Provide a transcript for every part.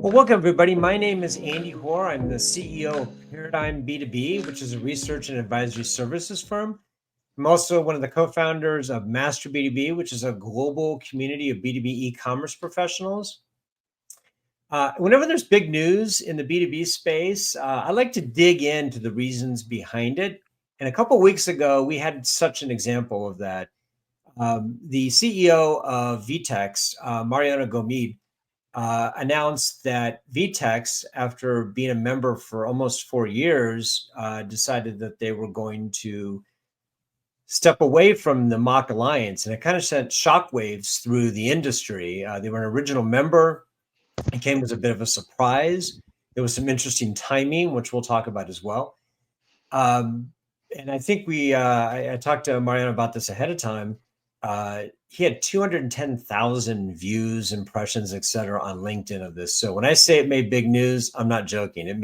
Well, welcome everybody. My name is Andy Hoar. I'm the CEO of Paradigm B2B, which is a research and advisory services firm. I'm also one of the co-founders of Master B2B, which is a global community of B2B e-commerce professionals. Whenever there's big news in the B2B space, I like to dig into the reasons behind it. And a couple of weeks ago, we had such an example of that. The CEO of VTEX, Mariano Gomide, announced that VTEX, after being a member for almost 4 years, decided that they were going to step away from the MACH Alliance. And it kind of sent shockwaves through the industry. They were an original member. It came as a bit of a surprise. There was some interesting timing, which we'll talk about as well. And I think I talked to Mariano about this ahead of time. He had 210,000 views, impressions, et cetera, on LinkedIn of this. So when I say it made big news, I'm not joking. It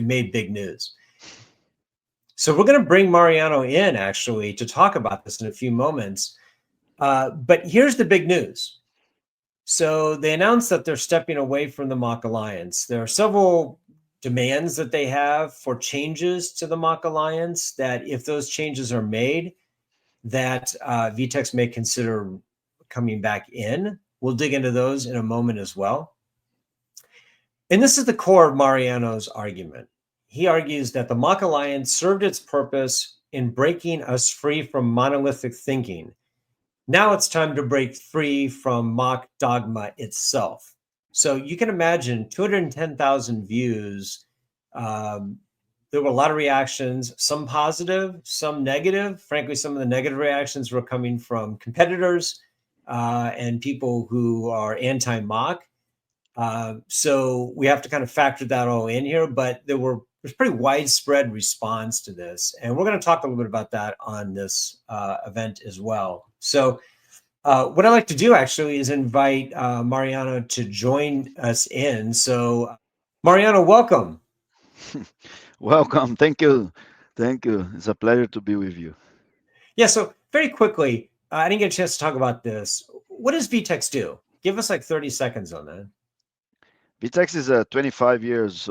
made big news. So we're going to bring Mariano in actually to talk about this in a few moments. But here's the big news. So they announced that they're stepping away from the MACH Alliance. There are several demands that they have for changes to the MACH Alliance that if those changes are made, that VTEX may consider coming back in. We'll dig into those in a moment as well. And this is the core of Mariano's argument. He argues that the MACH Alliance served its purpose in breaking us free from monolithic thinking. Now it's time to break free from MACH dogma itself. So you can imagine 210,000 views. There were a lot of reactions, some positive, some negative. Frankly, some of the negative reactions were coming from competitors and people who are anti-MACH. So we have to kind of factor that all in here, but there's pretty widespread response to this. And we're going to talk a little bit about that on this event as well. So what I'd like to do actually is invite Mariano to join us in. So Mariano, welcome. Welcome. Thank you. Thank you. It's a pleasure to be with you. Yeah, so very quickly, I didn't get a chance to talk about this. What does VTEX do? Give us like 30 seconds on that. VTEX is a 25 years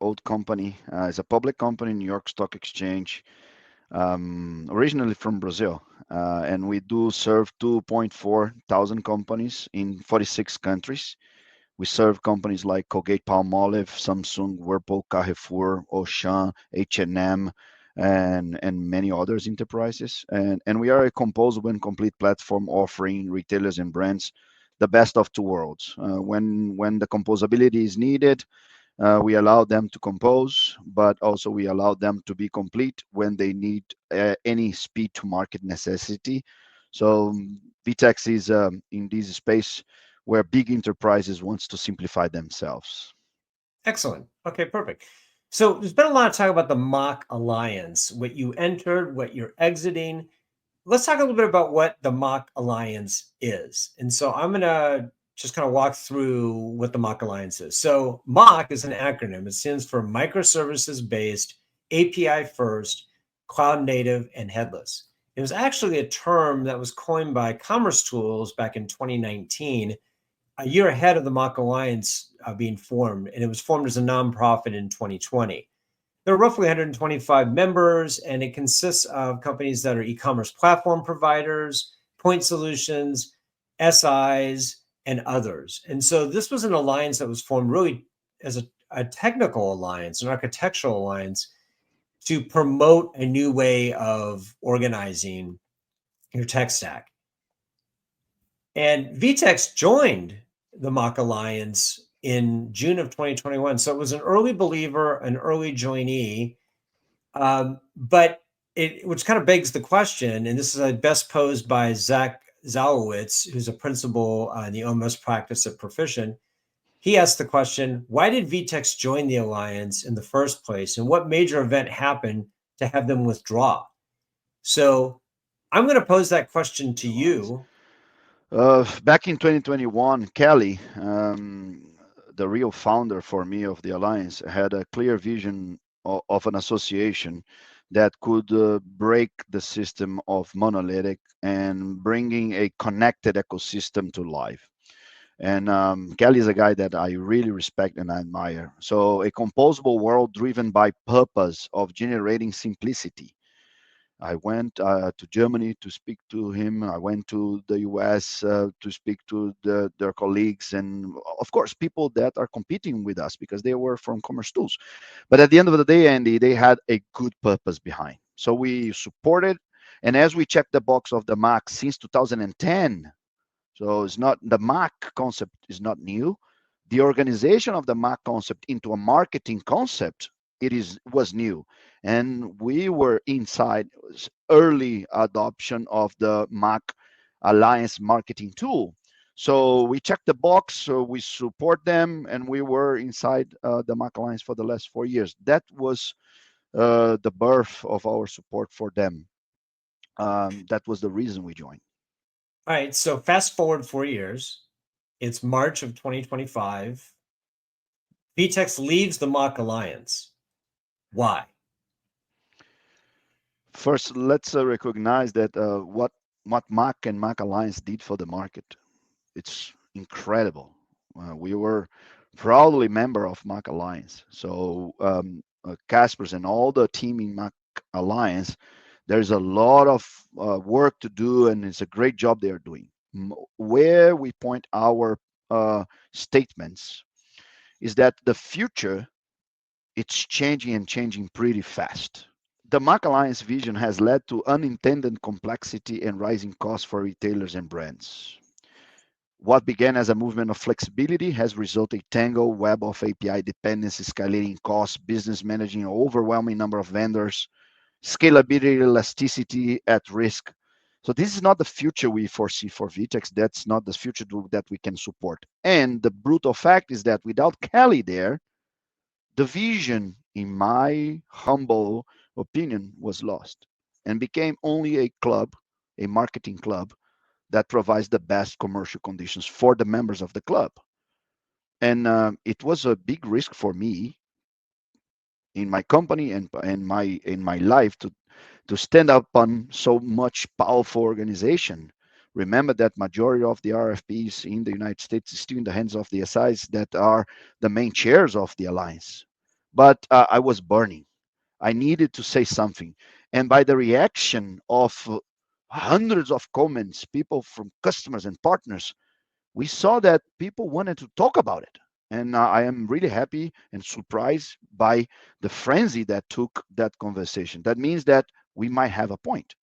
old company. It's a public company, New York Stock Exchange, originally from Brazil. And we do serve 2.4 thousand companies in 46 countries. We serve companies like Colgate Palmolive, Samsung, Whirlpool, Carrefour, Auchan, H&M, and many others enterprises. And we are a composable and complete platform offering retailers and brands the best of two worlds. When the composability is needed, we allow them to compose, but also we allow them to be complete when they need any speed to market necessity. So VTEX is in this space where big enterprises wants to simplify themselves. Excellent. Okay, perfect. So there's been a lot of talk about the MACH Alliance, what you entered, what you're exiting. Let's talk a little bit about what the MACH Alliance is. And so I'm going to just kind of walk through what the MACH Alliance is. So MACH is an acronym. It stands for Microservices-Based, API-First, Cloud Native, and Headless. It was actually a term that was coined by Commerce Tools back in 2019, a year ahead of the MACH Alliance being formed, and it was formed as a nonprofit in 2020. There are roughly 125 members, and it consists of companies that are e-commerce platform providers, point solutions, SIs, and others. And so this was an alliance that was formed really as a technical alliance, an architectural alliance, to promote a new way of organizing your tech stack. And VTEX joined the MACH Alliance in June of 2021. So it was an early believer, an early joinee, but which kind of begs the question, and this is best posed by Zach Zalowitz, who's a principal in the OMS practice at Proficient. He asked the question, why did VTEX join the Alliance in the first place, and what major event happened to have them withdraw? So I'm going to pose that question to you. Back in 2021, Kelly, the real founder for me of the Alliance, had a clear vision of an association that could break the system of monolithic and bringing a connected ecosystem to life. And Kelly is a guy that I really respect and admire. So a composable world driven by purpose of generating simplicity. I went to Germany to speak to him. I went to the US to speak to their colleagues, and of course, people that are competing with us because they were from Commerce Tools. But at the end of the day, Andy, they had a good purpose behind. So we supported, and as we checked the box of the MACH since 2010, so it's not the MACH concept is not new. The organization of the MACH concept into a marketing concept, it is was new, and we were inside early adoption of the MACH Alliance marketing tool. So we checked the box, so we support them, and we were inside the MACH Alliance for the last 4 years. That was the birth of our support for them. That was the reason we joined. All right. So fast forward 4 years. It's March of 2025. VTEX leaves the MACH Alliance. Why? First, let's recognize that what MACH and MACH Alliance did for the market. It's incredible. We were proudly member of MACH Alliance. So Casper's and all the team in MACH Alliance, there's a lot of work to do, and it's a great job they are doing. Where we point our statements is that the future, it's changing and changing pretty fast. The MACH Alliance vision has led to unintended complexity and rising costs for retailers and brands. What began as a movement of flexibility has resulted in a tangled web of API dependencies, escalating costs, business managing an overwhelming number of vendors, scalability, elasticity at risk. So this is not the future we foresee for VTEX. That's not the future that we can support. And the brutal fact is that without Kelly there, the vision, in my humble opinion, was lost and became only a club, a marketing club that provides the best commercial conditions for the members of the club. And it was a big risk for me in my company and in my life to stand up on so much powerful organization. Remember that majority of the RFPs in the United States is still in the hands of the SIs that are the main chairs of the alliance. But I was burning. I needed to say something. And by the reaction of hundreds of comments, people from customers and partners, we saw that people wanted to talk about it. And I am really happy and surprised by the frenzy that took that conversation. That means that we might have a point.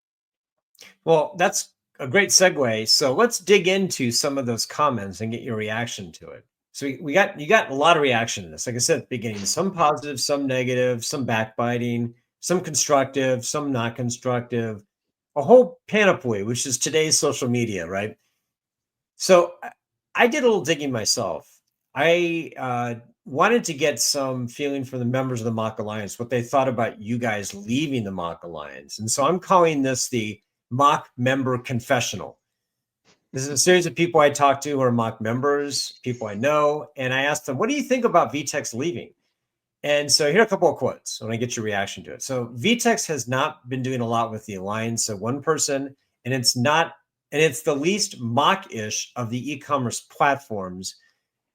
Well, that's a great segue. So let's dig into some of those comments and get your reaction to it. So we got you got a lot of reaction to this. Like I said at the beginning, some positive, some negative, some backbiting, some constructive, some not constructive, a whole panoply, which is today's social media, right? So I did a little digging myself. I wanted to get some feeling from the members of the MACH Alliance, what they thought about you guys leaving the MACH Alliance. And so I'm calling this the MACH Member Confessional. This is a series of people I talked to who are MACH members, people I know, and I asked them, what do you think about VTEX leaving? And so here are a couple of quotes. I want to get your reaction to it. So VTEX has not been doing a lot with the alliance. So one person, and it's the least mock-ish of the e-commerce platforms.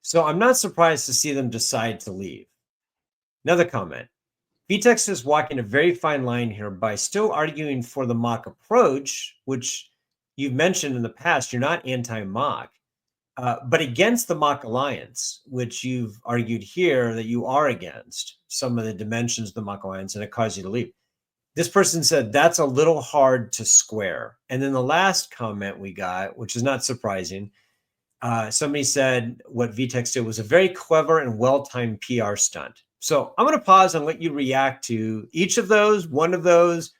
So I'm not surprised to see them decide to leave. Another comment. VTEX is walking a very fine line here by still arguing for the mock approach, which you've mentioned in the past. You're not anti-mock, but against the MACH Alliance, which you've argued here that you are against some of the dimensions of the MACH Alliance, and it caused you to leave. This person said that's a little hard to square. And then the last comment we got, which is not surprising, somebody said what VTEX did was a very clever and well-timed PR stunt. So I'm going to pause and let you react to each of those, one of those,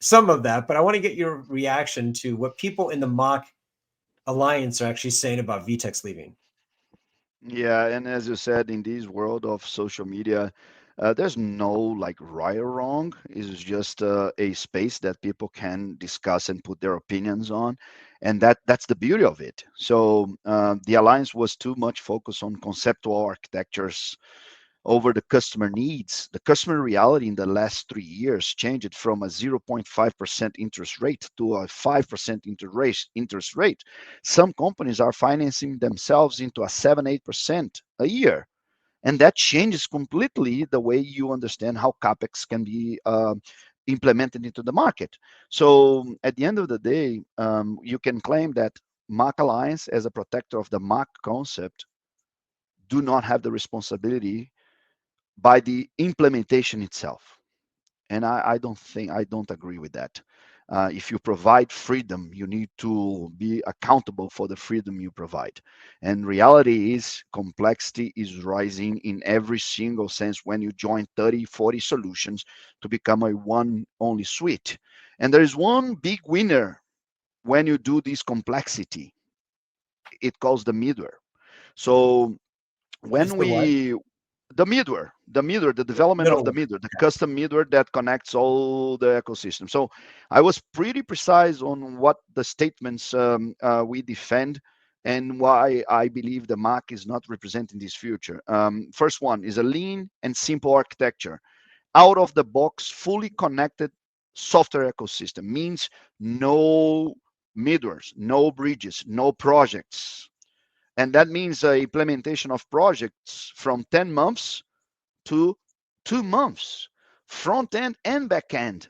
some of that, but I want to get your reaction to what people in the MACH Alliance are actually saying about VTEX leaving. Yeah, and as you said, in this world of social media, there's no like right or wrong. It's just a space that people can discuss and put their opinions on, and that's the beauty of it. So the alliance was too much focused on conceptual architectures over the customer needs. The customer reality in the last 3 years changed from a 0.5% interest rate to a 5% interest rate. Some companies are financing themselves into a 7-8% a year. And that changes completely the way you understand how CapEx can be implemented into the market. So at the end of the day, you can claim that MACH Alliance, as a protector of the MACH concept, do not have the responsibility by the implementation itself. And I don't agree with that. If you provide freedom, you need to be accountable for the freedom you provide. And reality is complexity is rising in every single sense when you join 30, 40 solutions to become a one only suite. And there is one big winner when you do this complexity. It calls the middleware. So It's when the what? the development of the Middleware. middleware, the custom middleware that connects all the ecosystem. So I was pretty precise on what the statements we defend and why I believe the MACH is not representing this future. First one is a lean and simple architecture, out of the box, fully connected software ecosystem. Means no middlewares, no bridges, no projects, and that means implementation of projects from 10 months to 2 months, front end and back end.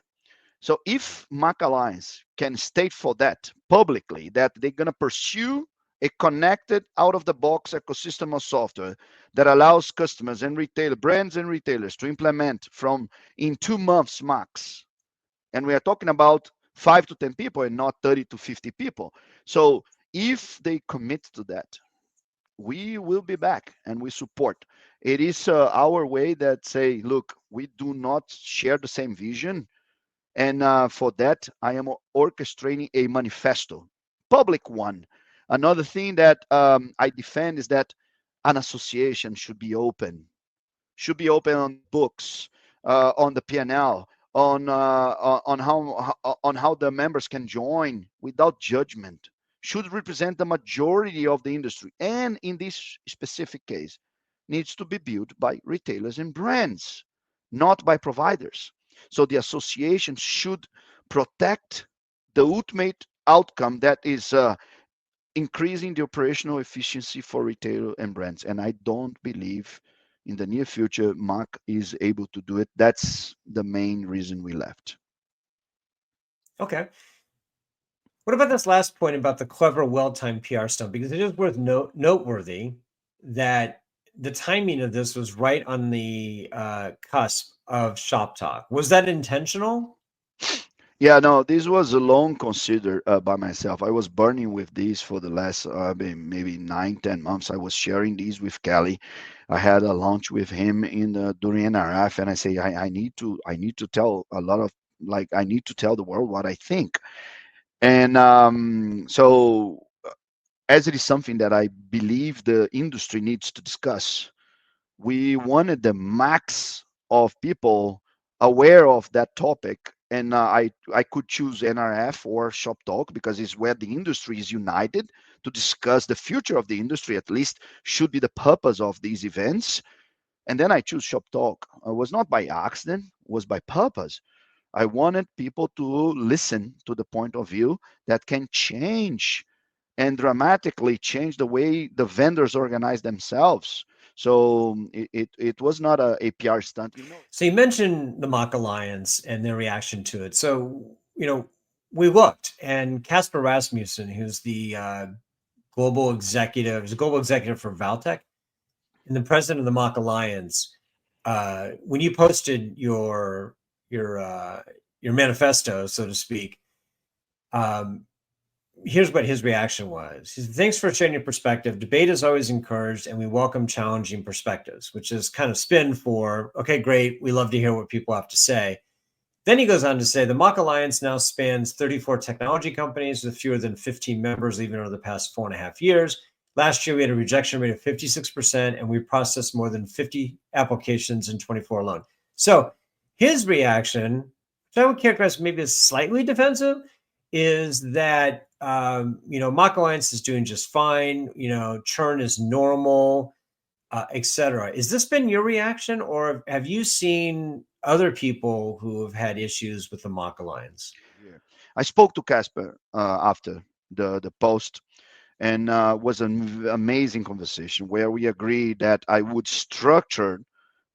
So if MACH Alliance can state for that publicly that they're going to pursue a connected out of the box ecosystem of software that allows customers and retail brands and retailers to implement from in 2 months max, and we are talking about 5 to 10 people and not 30 to 50 people. So if they commit to that, we will be back and we support. It is our way that say, look, we do not share the same vision. And for that, I am orchestrating a manifesto, public one. Another thing that I defend is that an association should be open on books, on the P&L, on how the members can join without judgment. Should represent the majority of the industry, and in this specific case, needs to be built by retailers and brands, not by providers. So the association should protect the ultimate outcome that is increasing the operational efficiency for retail and brands. And I don't believe in the near future MACH is able to do it. That's the main reason we left. Okay. What about this last point about the clever, well-timed PR stunt? Because it is worth noteworthy that the timing of this was right on the cusp of Shop Talk. Was that intentional? Yeah, no, this was long considered by myself. I was burning with this for the last maybe 9, 10 months. I was sharing these with Kelly. I had a lunch with him during NRF, and I say I need to tell a lot of, like, I need to tell the world what I think. And so as it is something that I believe the industry needs to discuss, we wanted the max of people aware of that topic. And I could choose NRF or Shop Talk because it's where the industry is united to discuss the future of the industry, at least should be the purpose of these events. And then I choose Shop Talk. It was not by accident, it was by purpose. I wanted people to listen to the point of view that can change and dramatically change the way the vendors organize themselves. So it was not a PR stunt. So you mentioned the MACH Alliance and their reaction to it. So, we looked, and Casper Rasmussen, who's the global executive, is a global executive for Valtech and the president of the MACH Alliance. When you posted your manifesto, so to speak, um, here's what his reaction was. He said, "Thanks for sharing your perspective. Debate is always encouraged, and we welcome challenging perspectives," which is kind of spin for, okay, great. We love to hear what people have to say. Then he goes on to say the MACH Alliance now spans 34 technology companies with fewer than 15 members, even over the past 4.5 years. Last year, we had a rejection rate of 56%, and we processed more than 50 applications in 24 alone. So his reaction, which I would characterize maybe as slightly defensive, is that MACH Alliance is doing just fine. Churn is normal. etc. Is this been your reaction, or have you seen other people who have had issues with the MACH Alliance? Yeah. I spoke to Casper after the post, and was an amazing conversation where we agreed that I would structure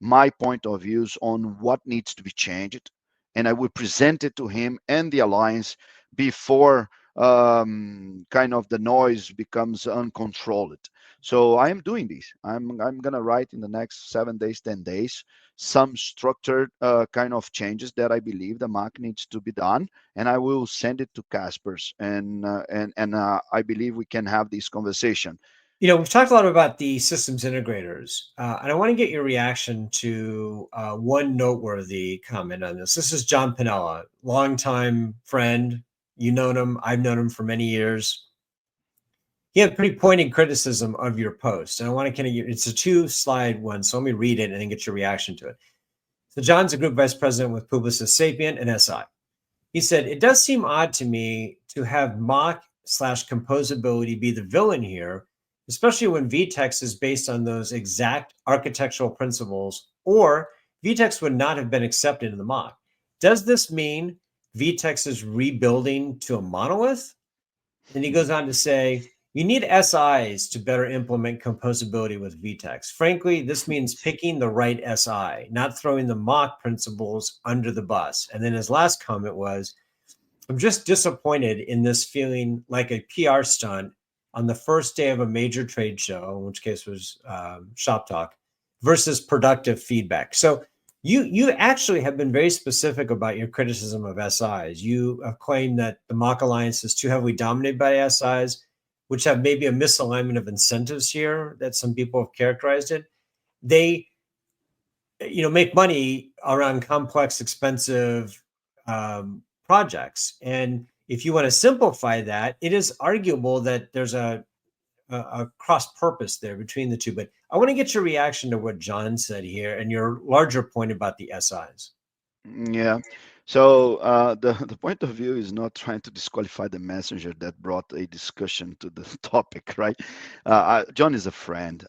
my point of views on what needs to be changed, and I would present it to him and the alliance before kind of the noise becomes uncontrolled. So I am doing this. I'm gonna write in the next 7 days, 10 days, some structured kind of changes that I believe the market needs to be done, and I will send it to Casper's, and I believe we can have this conversation. We've talked a lot about the systems integrators, and I want to get your reaction to one noteworthy comment on this. This is John Pinella, longtime friend. You know him. I've known him for many years. He had pretty pointed criticism of your post, and I want to kind of, it's a 2-slide one, so let me read it and then get your reaction to it. So John's a group vice president with Publicis Sapient and SI. He said, it does seem odd to me to have mock/composability be the villain here, especially when VTEX is based on those exact architectural principles, or VTEX would not have been accepted in the mock. Does this mean VTEX is rebuilding to a monolith? And he goes on to say, you need SIs to better implement composability with VTEX. Frankly, this means picking the right SI, not throwing the mock principles under the bus. And then his last comment was, I'm just disappointed in this feeling like a PR stunt on the first day of a major trade show, in which case was Shop Talk, versus productive feedback. So you actually have been very specific about your criticism of SIs. You have claimed that the MACH Alliance is too heavily dominated by SIs, which have maybe a misalignment of incentives here that some people have characterized it. They make money around complex, expensive projects. And if you want to simplify that, it is arguable that there's a cross purpose there between the two. But I want to get your reaction to what John said here and your larger point about the SIs. Yeah. So the point of view is not trying to disqualify the messenger that brought a discussion to the topic, right? John is a friend.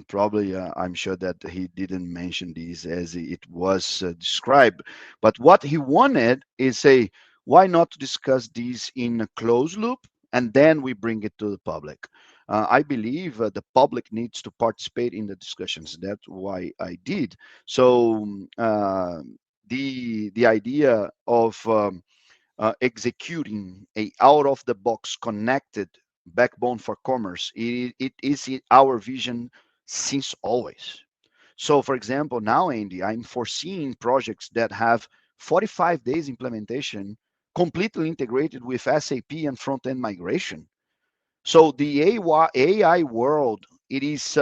Probably, I'm sure that he didn't mention this as it was described. But what he wanted is a why not discuss this in a closed loop and then we bring it to the public. I believe the public needs to participate in the discussions. That's why I did. So the idea of executing a out of the box connected backbone for commerce, it is our vision since always. So for example, now Andy, I'm foreseeing projects that have 45 days implementation completely integrated with SAP and front end migration. So the AI world, it is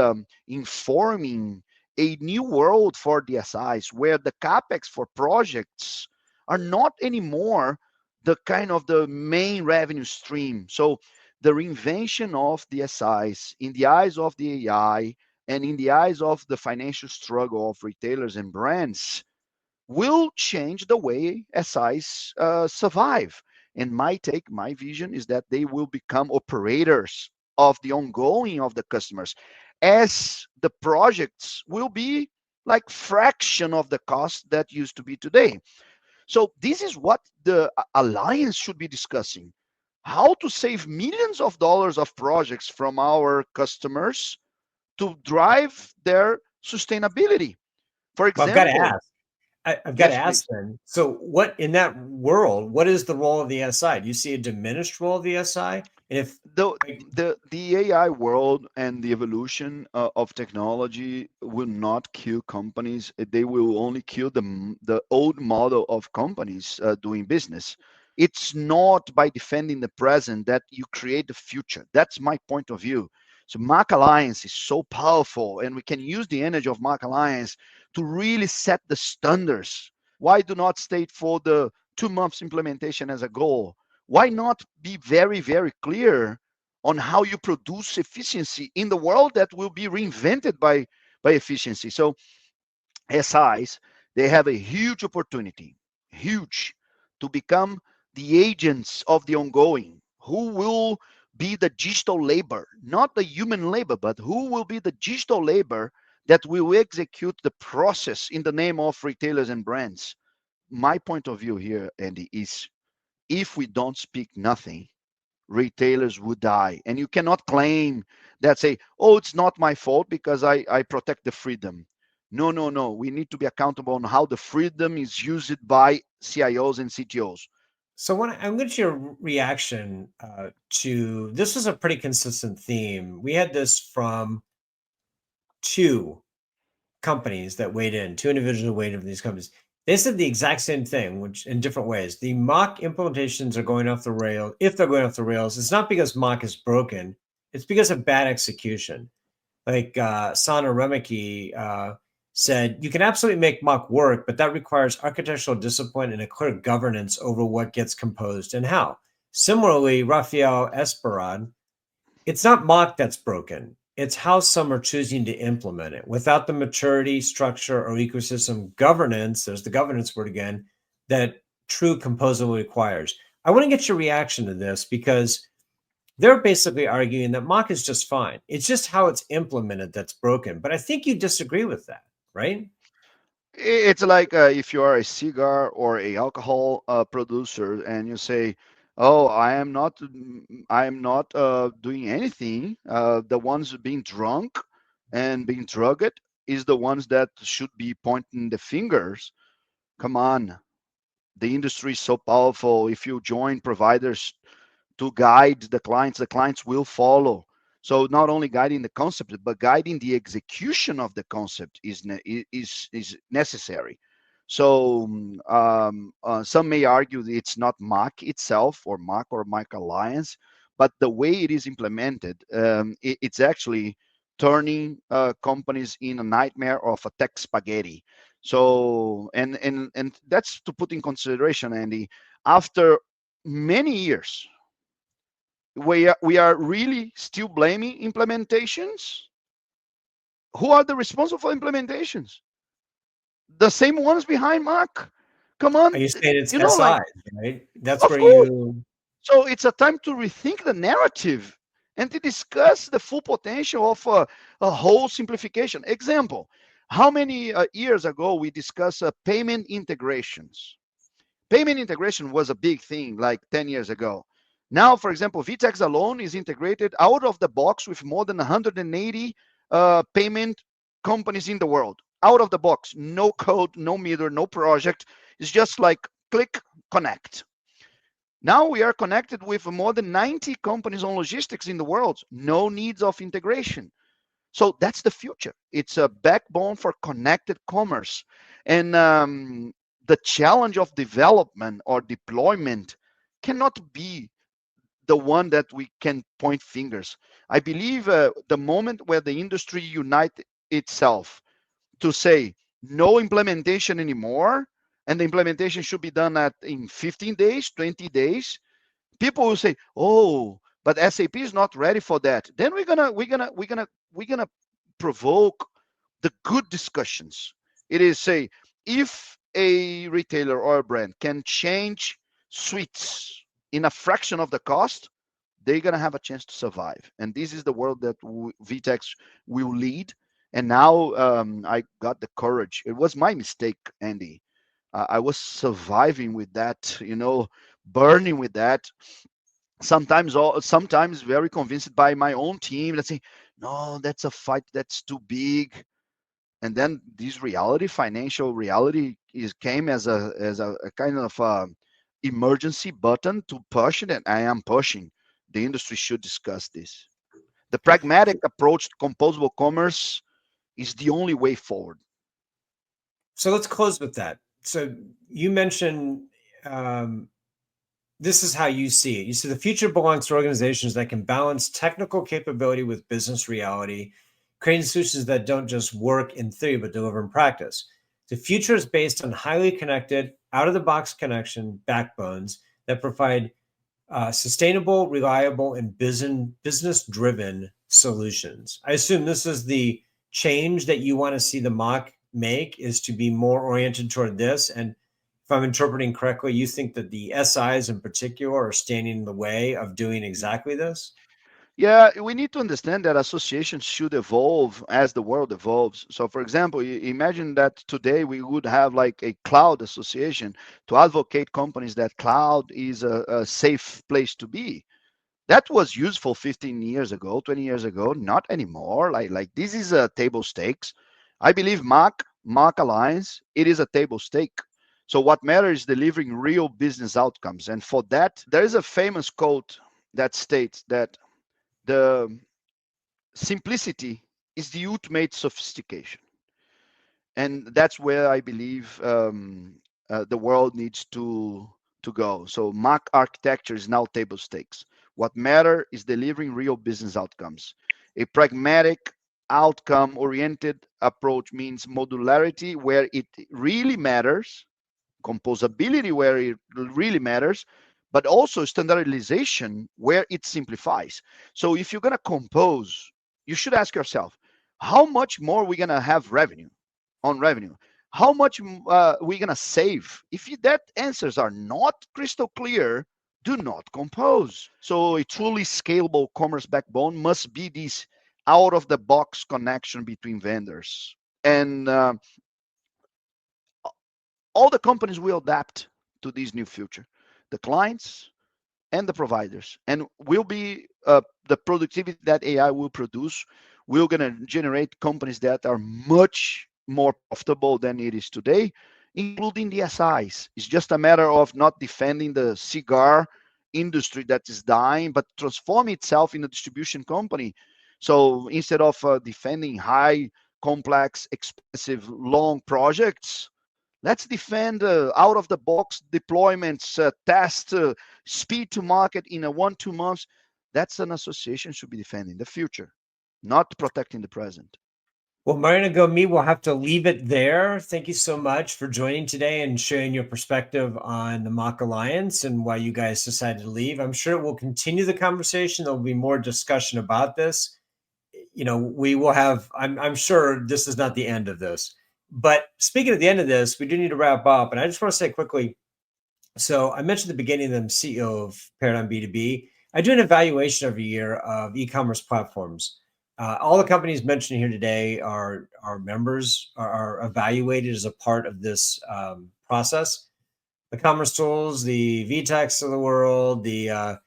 informing a new world for the SIs where the capex for projects are not anymore the kind of the main revenue stream. So the reinvention of the SIs in the eyes of the AI and in the eyes of the financial struggle of retailers and brands will change the way SIs survive. And my take, my vision is that they will become operators of the ongoing of the customers, as the projects will be like fraction of the cost that used to be today. So this is what the alliance should be discussing: how to save millions of dollars of projects from our customers to drive their sustainability. For Well, I've got to example, ask. I've got to yes, ask please. then. So, what in that world? What is the role of the SI? Do you see a diminished role of the SI? And if the like, the AI world and the evolution of technology will not kill companies. They will only kill the old model of companies doing business. It's not by defending the present that you create the future. That's my point of view. So Mark Alliance is so powerful, and we can use the energy of Mark Alliance to really set the standards. Why do not state for the 2 months implementation as a goal? Why not be very, very clear on how you produce efficiency in the world that will be reinvented by efficiency? So SIs, they have a huge opportunity, huge, to become the agents of the ongoing, who will be the digital labor, not the human labor, but who will be the digital labor that will execute the process in the name of retailers and brands? My point of view here, Andy, is if we don't speak nothing, retailers would die. And you cannot claim that, say, oh, it's not my fault because I protect the freedom. No, no, no. We need to be accountable on how the freedom is used by CIOs and CTOs. So when I'm going to your reaction to this was a pretty consistent theme. We had this from two companies that weighed in, two individuals who weighed in from these companies. They said the exact same thing, which in different ways. The mock implementations are going off the rails. If they're going off the rails, it's not because mock is broken, it's because of bad execution. Like Sana Remeke said, you can absolutely make mock work, but that requires architectural discipline and a clear governance over what gets composed and how. Similarly, Rafael Esperad, it's not mock that's broken. It's how some are choosing to implement it. Without the maturity, structure, or ecosystem governance, there's the governance word again, that true composability requires. I want to get your reaction to this because they're basically arguing that mock is just fine. It's just how it's implemented that's broken. But I think you disagree with that, right? It's like if you are a cigar or a alcohol producer and you say, "Oh, I am not doing anything. The ones being drunk and being drugged is the ones that should be pointing the fingers." Come on, the industry is so powerful. If you join providers to guide the clients will follow. So not only guiding the concept, but guiding the execution of the concept is necessary. So some may argue that it's not MACH itself or MACH or MACH Alliance, but the way it is implemented, it's actually turning companies in a nightmare of a tech spaghetti. So and that's to put in consideration, Andy. After many years, we are really still blaming implementations. Who are the responsible for implementations? The same ones behind Mark. Come Are on, you saying it's you know, like, SIs, right? That's of where course. you So it's a time to rethink the narrative and to discuss the full potential of a whole simplification. Example, how many years ago we discussed payment integrations? Payment integration was a big thing like 10 years ago. Now, for example, VTEX alone is integrated out of the box with more than 180 payment companies in the world. Out of the box, no code, no meter, no project. It's just like click, connect. Now we are connected with more than 90 companies on logistics in the world. No needs of integration. So that's the future. It's a backbone for connected commerce. And the challenge of development or deployment cannot be the one that we can point fingers. I believe the moment where the industry unite itself to say no implementation anymore, and the implementation should be done in 15 days, 20 days, people will say, "Oh, but SAP is not ready for that." Then we're gonna provoke the good discussions. It is say if a retailer or a brand can change suites in a fraction of the cost, they're gonna have a chance to survive. And this is the world that VTEX will lead. And now I got the courage. It was my mistake, Andy. I was surviving with that, burning with that, sometimes very convinced by my own team. Let's say, no, that's a fight that's too big. And then this reality, financial reality, is came as a kind of emergency button to push it, and I am pushing. The industry should discuss this. The pragmatic approach to composable commerce is the only way forward. so let's close with that. So you mentioned um, this is how you see it. You see the future belongs to organizations that can balance technical capability with business reality, creating solutions that don't just work in theory but deliver in practice. The future is based on highly connected, out of the box connection backbones that provide sustainable, reliable, and business driven solutions. I assume this is the change that you want to see the mock make is to be more oriented toward this. And if I'm interpreting correctly, you think that the SIs in particular are standing in the way of doing exactly this? Yeah, we need to understand that associations should evolve as the world evolves. So, for example, imagine that today we would have like a cloud association to advocate companies that cloud is a safe place to be. That was useful 15 years ago, 20 years ago, not anymore. Like this is a table stakes. I believe MACH Alliance, it is a table stake. So what matters is delivering real business outcomes. And for that, there is a famous quote that states that the simplicity is the ultimate sophistication, and that's where I believe the world needs to go. So Mac architecture is now table stakes. What matter is delivering real business outcomes. A pragmatic, outcome-oriented approach means modularity where it really matters, composability where it really matters, but also standardization where it simplifies. So if you're going to compose, you should ask yourself, how much more are we going to have revenue on revenue? How much we going to save? If that answers are not crystal clear, do not compose. So a truly scalable commerce backbone must be this out of the box connection between vendors. And all the companies will adapt to this new future, the clients and the providers, and will be the productivity that AI will produce. We're going to generate companies that are much more profitable than it is today, including the SIs. It's just a matter of not defending the cigar industry that is dying, but transform itself in a distribution company. So instead of defending high, complex, expensive, long projects, let's defend out of the box deployments, test, speed to market in a 1-2 months. That's an association should be defending the future, not protecting the present. Well, Mariano Gomide, we'll have to leave it there. Thank you so much for joining today and sharing your perspective on the MACH Alliance and why you guys decided to leave. I'm sure we'll continue the conversation. There'll be more discussion about this. We will have, I'm sure this is not the end of this. But speaking of the end of this, we do need to wrap up. And I just want to say quickly, so I mentioned at the beginning that I'm CEO of Paradigm B2B. I do an evaluation every year of e-commerce platforms. All the companies mentioned here today are members, are evaluated as a part of this process. The commerce tools, the VTEX of the world, the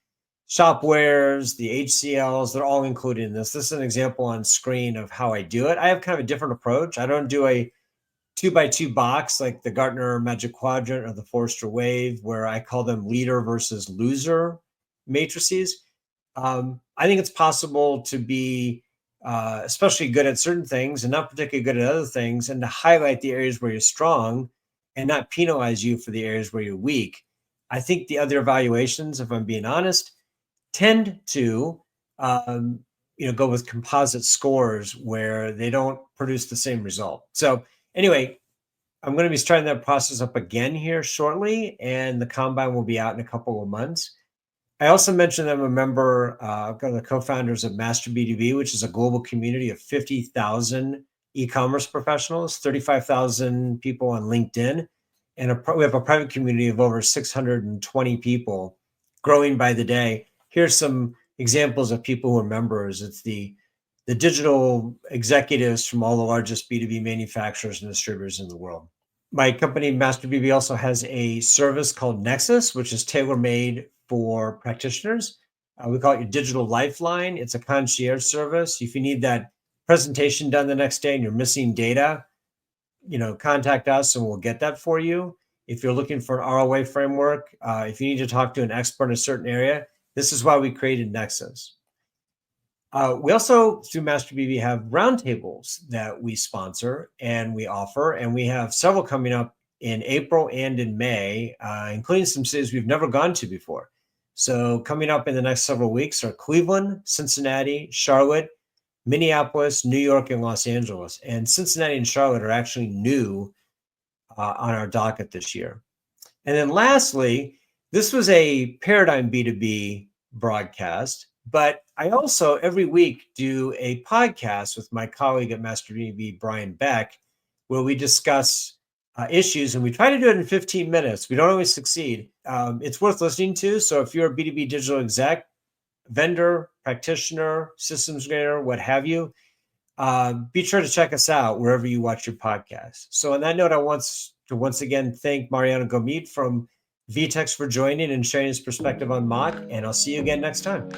Shopwares, the HCLs, they're all included in this. This is an example on screen of how I do it. I have kind of a different approach. I don't do a 2x2 box like the Gartner Magic Quadrant or the Forrester Wave, where I call them leader versus loser matrices. I think it's possible to be especially good at certain things and not particularly good at other things, and to highlight the areas where you're strong and not penalize you for the areas where you're weak. I think the other evaluations, if I'm being honest, tend to go with composite scores where they don't produce the same result. So anyway, I'm going to be starting that process up again here shortly, and the combine will be out in a couple of months. I also mentioned I'm a member, I've got the co-founders of Master B2B, which is a global community of 50,000 e-commerce professionals, 35,000 people on LinkedIn, and we have a private community of over 620 people growing by the day. Here's some examples of people who are members. It's the digital executives from all the largest B2B manufacturers and distributors in the world. My company, Master BB, also has a service called Nexus, which is tailor-made for practitioners. We call it your digital lifeline. It's a concierge service. If you need that presentation done the next day and you're missing data, contact us and we'll get that for you. If you're looking for an ROI framework, if you need to talk to an expert in a certain area, this is why we created Nexus. We also, through Master BB, have roundtables that we sponsor and we offer, and we have several coming up in April and in May, including some cities we've never gone to before. So coming up in the next several weeks are Cleveland, Cincinnati, Charlotte, Minneapolis, New York, and Los Angeles. And Cincinnati and Charlotte are actually new on our docket this year. And then lastly, this was a Paradigm B2B broadcast, but I also every week do a podcast with my colleague at Master B2B, Brian Beck, where we discuss issues, and we try to do it in 15 minutes. We don't always succeed. It's worth listening to. So if you're a B2B digital exec, vendor, practitioner, systems integrator, what have you, be sure to check us out wherever you watch your podcast. So on that note, I want to once again thank Mariano Gomide from VTEX for joining and sharing his perspective on MACH, and I'll see you again next time.